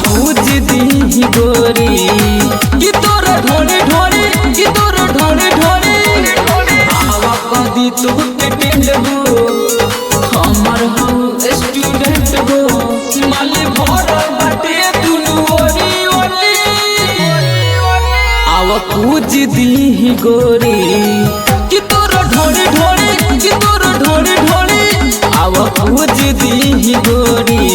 पूज दी गोरी कि तोर ढोले ढोले कि तोर ढोले ढोले आवा कदी तू टेंड हो हमर हो स्टूडेंट हो माले भर बाटे दुनु ओरी ओली आवा पूज दी गोरी कि तोर ढोले ढोले कि तोर ढोले ढोले आवा पूज दी गोरी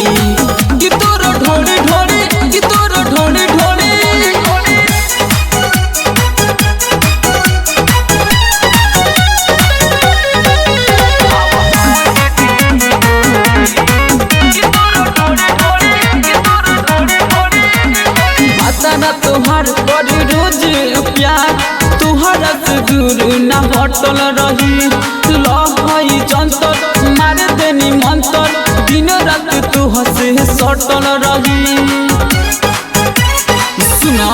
कि तोर ढोले ढोले कि तोर ढोले ढोले ना तुहार बड़ी रोज प्यार तुहरा से दूर ना हटल रही लहई जंतर मार देनी मंतर दिन रात तू हंसे सटल रही सुना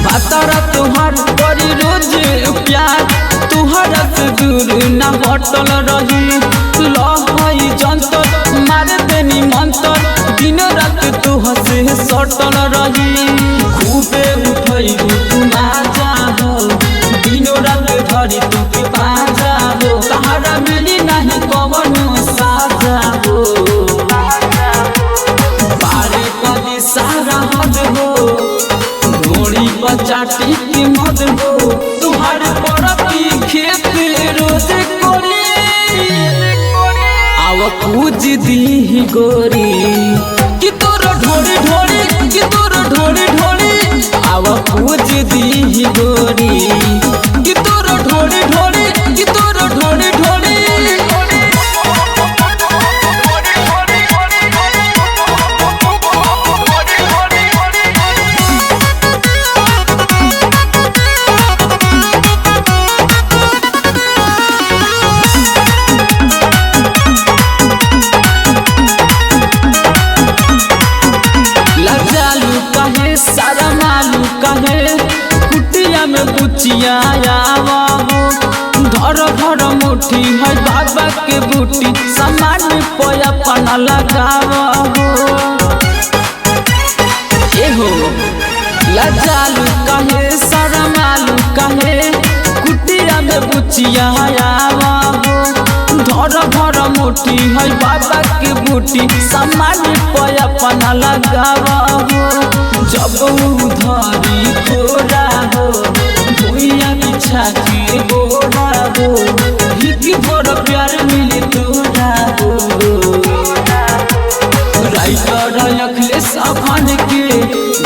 बातारा तुहार बड़ी रोज प्यार तुहरा से दूर ना हटल रही लहई जंतर मार देनी मंतर दिन रात तू हंसे सटल रही खूबे उठई तू माजा हो दिनो रात धरी तू के पाजा हो सहारा मिली नहीं कवनो साजा हो पारे कदी सारा हद हो घोड़ी बचाटी की मद हो तुम्हारे परती खेत रोज कोरी आव पूज दी गोरी कि तोर ढोले ढोले कि तोर ढोले ढोले आव पूज दी गोरी कि तोर ढोले ढोले कि तोर ढोले ढोले सारा मालू कहे कुटिया में बुचिया आवा हो घर घर मुठी है बाबा के बूटी सामान पोया पना लगावा हो एहो लजालू कहे सारा मालू कहे कुटिया में बुचिया आवा हो घर घर मुठी है बाबा के बूटी सामान पोया पना लगावा हो जब उधारी तोरा हो भुइया बिछा के बोरा हो हिकी भर प्यार मिले तोरा हो राइटर अखले सामान के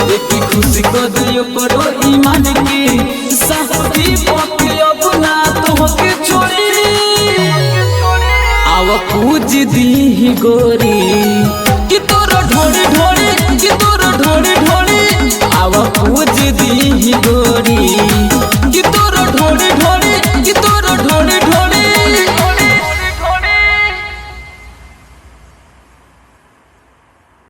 देखी खुशी को दियो करो ईमान के साथी पके अपना तो के छोड़ी आव पूज दी गोरी कि तो